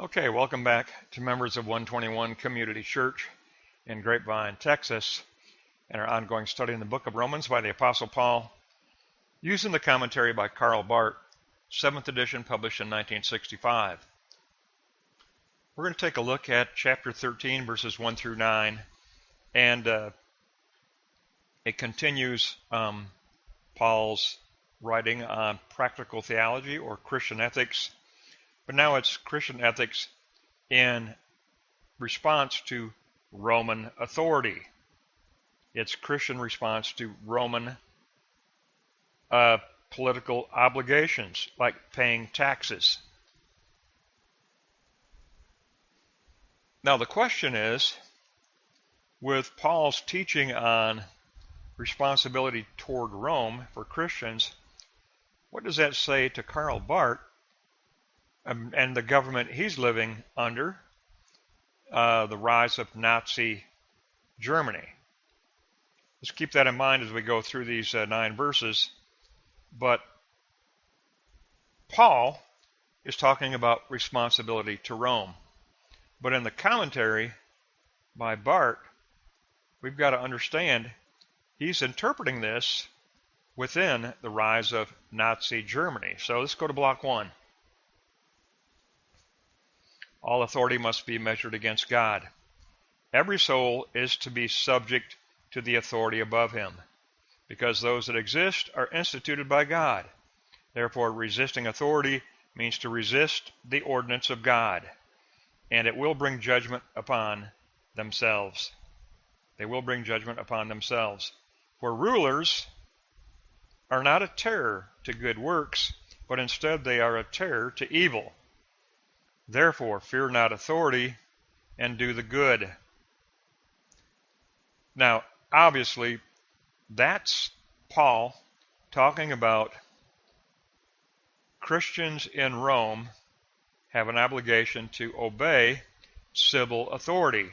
Okay, welcome back to members of 121 Community Church in Grapevine, Texas, and our ongoing study in the book of Romans by the Apostle Paul, using the commentary by Bart, 7th edition, published in 1965. We're going to take a look at chapter 13, verses 1 through 9, and it continues Paul's writing on practical theology or Christian ethics. But now it's Christian ethics in response to Roman authority. It's Christian response to Roman political obligations, like paying taxes. Now the question is, with Paul's teaching on responsibility toward Rome for Christians, what does that say to Bart and the government he's living under, the rise of Nazi Germany? Let's keep that in mind as we go through these 9 verses. But Paul is talking about responsibility to Rome. But in the commentary by Bart, we've got to understand he's interpreting this within the rise of Nazi Germany. So let's go to block 1. All authority must be measured against God. Every soul is to be subject to the authority above him, because those that exist are instituted by God. Therefore, resisting authority means to resist the ordinance of God, and it will bring judgment upon themselves. They will bring judgment upon themselves. For rulers are not a terror to good works, but instead they are a terror to evil. Therefore, fear not authority, and do the good. Now, obviously, that's Paul talking about Christians in Rome have an obligation to obey civil authority.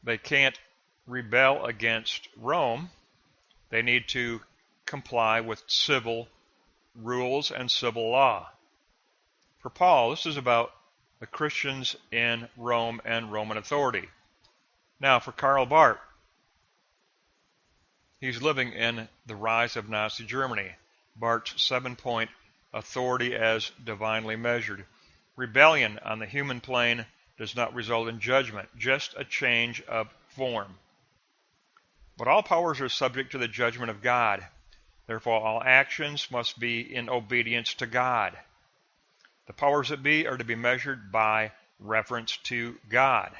They can't rebel against Rome. They need to comply with civil rules and civil law. For Paul, this is about the Christians in Rome and Roman authority. Now, for Bart, he's living in the rise of Nazi Germany. Bart's 7-point authority as divinely measured. Rebellion on the human plane does not result in judgment, just a change of form. But all powers are subject to the judgment of God. Therefore, all actions must be in obedience to God. The powers that be are to be measured by reference to God.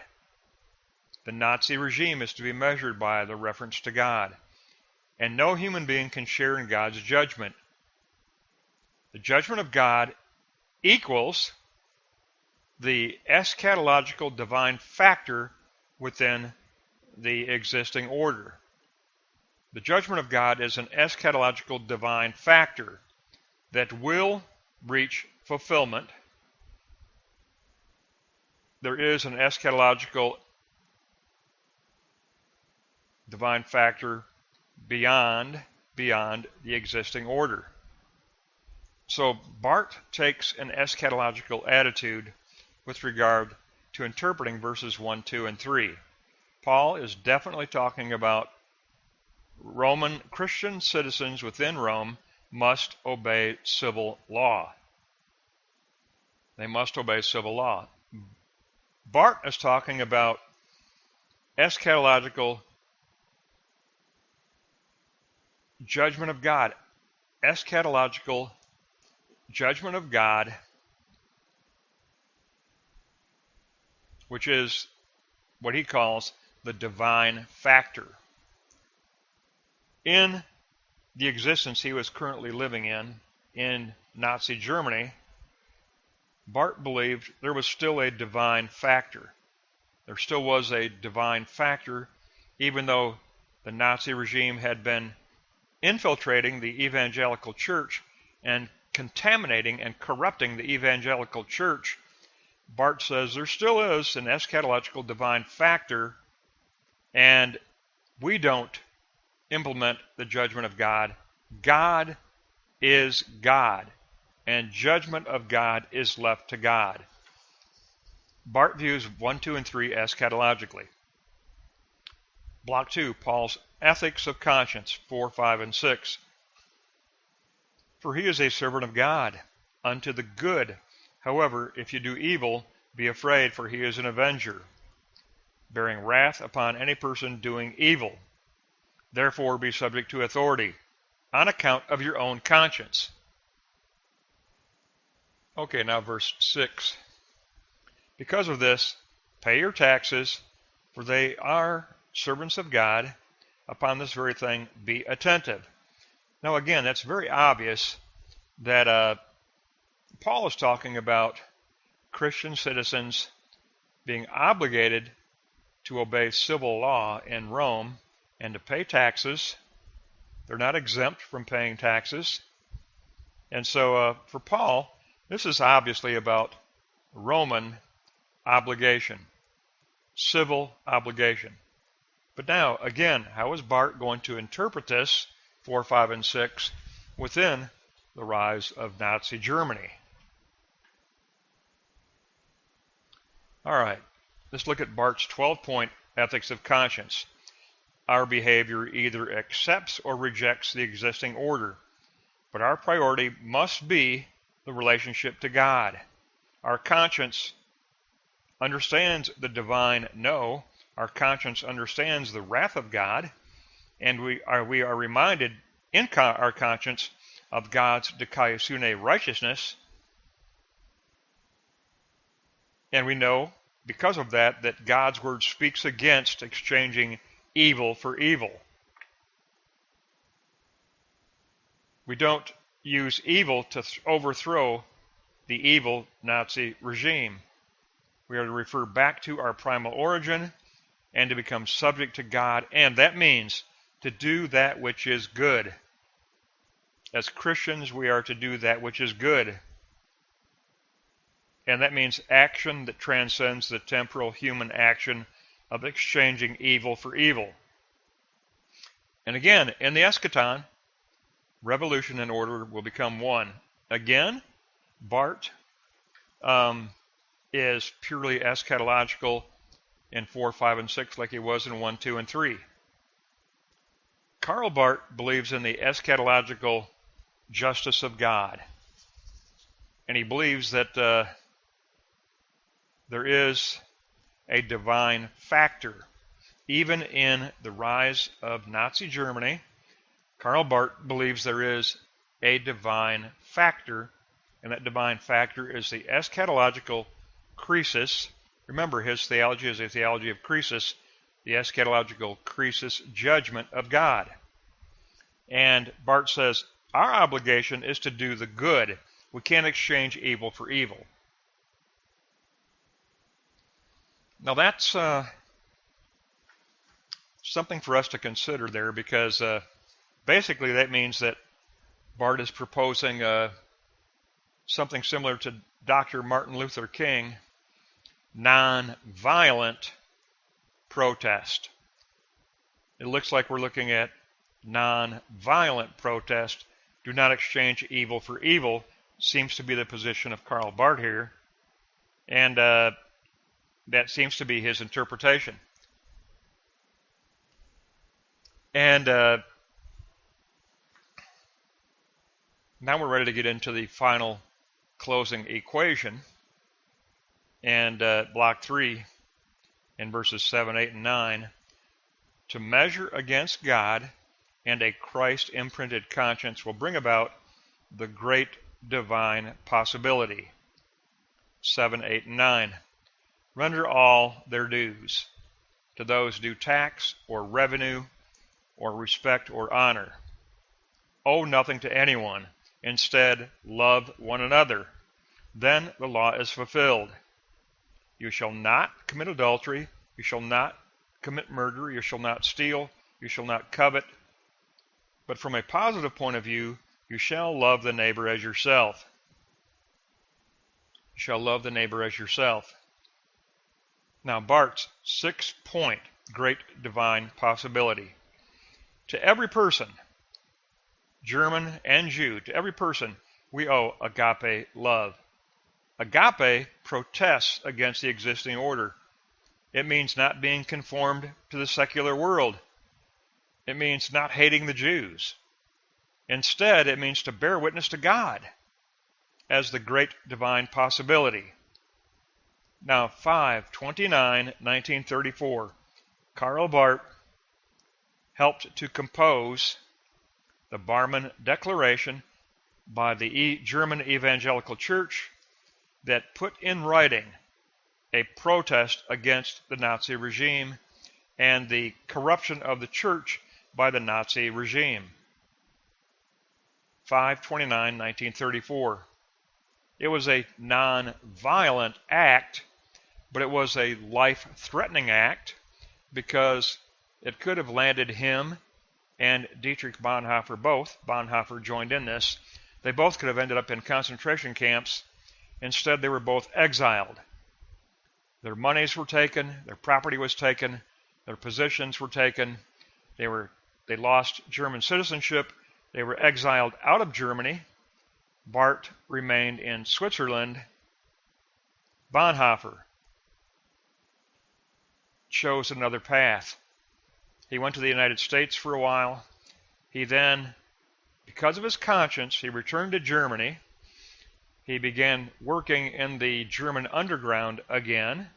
The Nazi regime is to be measured by the reference to God. And no human being can share in God's judgment. The judgment of God equals the eschatological divine factor within the existing order. The judgment of God is an eschatological divine factor that will reach fulfillment. There is an eschatological divine factor beyond the existing order. So Bart takes an eschatological attitude with regard to interpreting verses 1, 2, and 3. Paul is definitely talking about Roman Christian citizens within Rome must obey civil law. They must obey civil law. Bart is talking about eschatological judgment of God. Eschatological judgment of God, which is what he calls the divine factor. In the existence he was currently living in Nazi Germany, Bart believed there was still a divine factor. There still was a divine factor, even though the Nazi regime had been infiltrating the evangelical church and contaminating and corrupting the evangelical church. Bart says there still is an eschatological divine factor, and we don't implement the judgment of God. God is God, and judgment of God is left to God. Barth views 1, 2, and 3 eschatologically. Block 2, Paul's ethics of conscience, 4, 5, and 6. For he is a servant of God, unto the good. However, if you do evil, be afraid, for he is an avenger, bearing wrath upon any person doing evil. Therefore be subject to authority, on account of your own conscience. Okay, now verse 6. Because of this, pay your taxes, for they are servants of God. Upon this very thing, be attentive. Now again, that's very obvious that Paul is talking about Christian citizens being obligated to obey civil law in Rome and to pay taxes. They're not exempt from paying taxes. And so for Paul, this is obviously about Roman obligation, civil obligation. But now, again, how is Bart going to interpret this, 4, 5, and 6, within the rise of Nazi Germany? All right, let's look at Bart's 12-point ethics of conscience. Our behavior either accepts or rejects the existing order, but our priority must be the relationship to God. Our conscience understands the divine no. Our conscience understands the wrath of God, and we are reminded in our conscience of God's dikaiosune righteousness, and we know because of that that God's word speaks against exchanging evil for evil. We don't use evil to overthrow the evil Nazi regime. We are to refer back to our primal origin and to become subject to God, and that means to do that which is good. As Christians, we are to do that which is good. And that means action that transcends the temporal human action of exchanging evil for evil. And again, in the eschaton, revolution and order will become one. Again, Bart is purely eschatological in 4, 5, and 6 like he was in 1, 2, and 3. Karl Barth believes in the eschatological justice of God. And he believes that there is a divine factor. Even in the rise of Nazi Germany, Karl Barth believes there is a divine factor, and that divine factor is the eschatological krisis. Remember, his theology is a theology of krisis, the eschatological krisis judgment of God. And Barth says, our obligation is to do the good. We can't exchange evil for evil. Now that's something for us to consider there, because basically that means that Barth is proposing something similar to Dr. Martin Luther King, non-violent protest. It looks like we're looking at non-violent protest. Do not exchange evil for evil seems to be the position of Karl Barth here, and that seems to be his interpretation. And now we're ready to get into the final closing equation, and block 3 in verses 7, 8, and 9. To measure against God and a Christ-imprinted conscience will bring about the great divine possibility. 7, 8, and 9. Render all their dues, to those due tax or revenue or respect or honor. Owe nothing to anyone. Instead, love one another. Then the law is fulfilled. You shall not commit adultery. You shall not commit murder. You shall not steal. You shall not covet. But from a positive point of view, you shall love the neighbor as yourself. You shall love the neighbor as yourself. Now, Barth's 6-point great divine possibility. To every person, German and Jew, to every person, we owe agape love. Agape protests against the existing order. It means not being conformed to the secular world. It means not hating the Jews. Instead, it means to bear witness to God as the great divine possibility. Now, 5/29/1934, Karl Barth helped to compose the Barmen Declaration by the German Evangelical Church that put in writing a protest against the Nazi regime and the corruption of the church by the Nazi regime. 5/29/1934. It was a non-violent act, but it was a life-threatening act because it could have landed him and Dietrich Bonhoeffer both. Bonhoeffer joined in this. They both could have ended up in concentration camps. Instead, they were both exiled. Their monies were taken, their property was taken, their positions were taken. They lost German citizenship. They were exiled out of Germany. Bart remained in Switzerland. Bonhoeffer chose another path. He went to the United States for a while. He then, because of his conscience, he returned to Germany. He began working in the German underground again.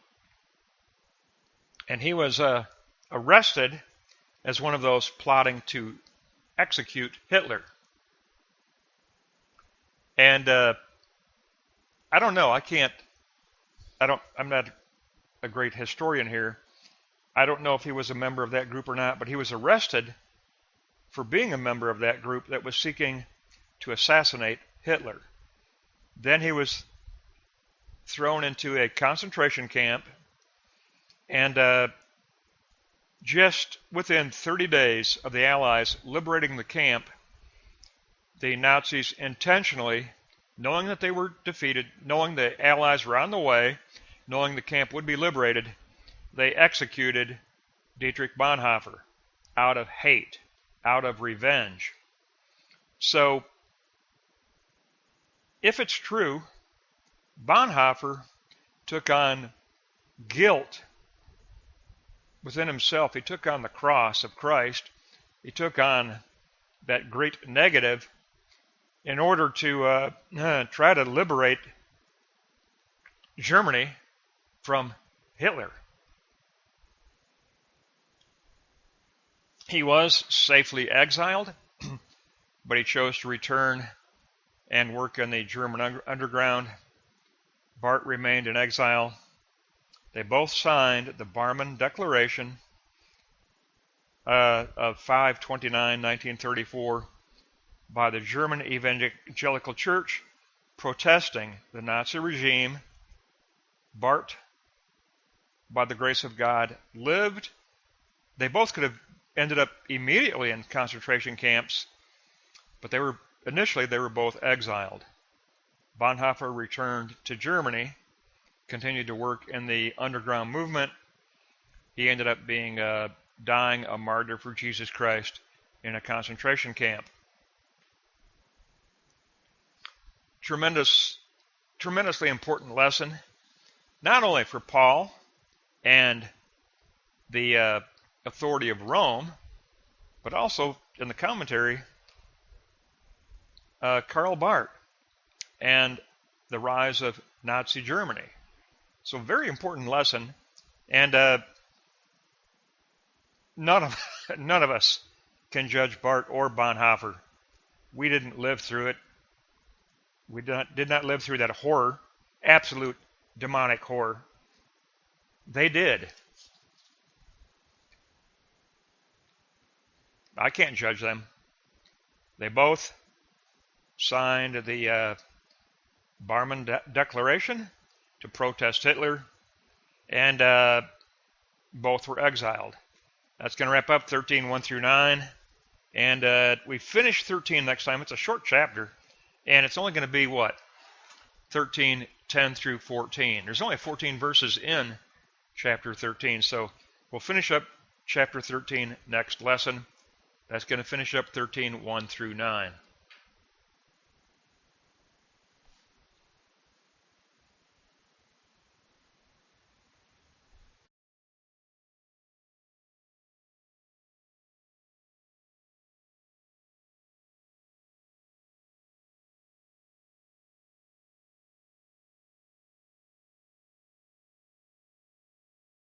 And he was arrested as one of those plotting to execute Hitler. And I don't know, I'm not a great historian here. I don't know if he was a member of that group or not, but he was arrested for being a member of that group that was seeking to assassinate Hitler. Then he was thrown into a concentration camp, and just within 30 days of the Allies liberating the camp, the Nazis intentionally, knowing that they were defeated, knowing the Allies were on the way, knowing the camp would be liberated, they executed Dietrich Bonhoeffer out of hate, out of revenge. So, if it's true, Bonhoeffer took on guilt within himself. He took on the cross of Christ. He took on that great negative in order to try to liberate Germany from Hitler. He was safely exiled, but he chose to return and work in the German underground. Bart remained in exile. They both signed the Barmen Declaration of 5/29/1934 by the German Evangelical Church protesting the Nazi regime. Bart, by the grace of God, lived. They both could have ended up immediately in concentration camps, but they were both exiled. Bonhoeffer returned to Germany, continued to work in the underground movement. He ended up dying a martyr for Jesus Christ in a concentration camp. Tremendously important lesson, not only for Paul and the authority of Rome, but also in the commentary, Karl Barth and the rise of Nazi Germany. So very important lesson, and none of us can judge Bart or Bonhoeffer. We didn't live through it. We did not live through that horror, absolute demonic horror. They did. I can't judge them. They both signed the Barmen Declaration to protest Hitler, and both were exiled. That's going to wrap up 13:1-9, and we finish 13 next time. It's a short chapter, and it's only going to be, 13:10-14. There's only 14 verses in chapter 13, so we'll finish up chapter 13 next lesson. That's going to finish up 13:1-9.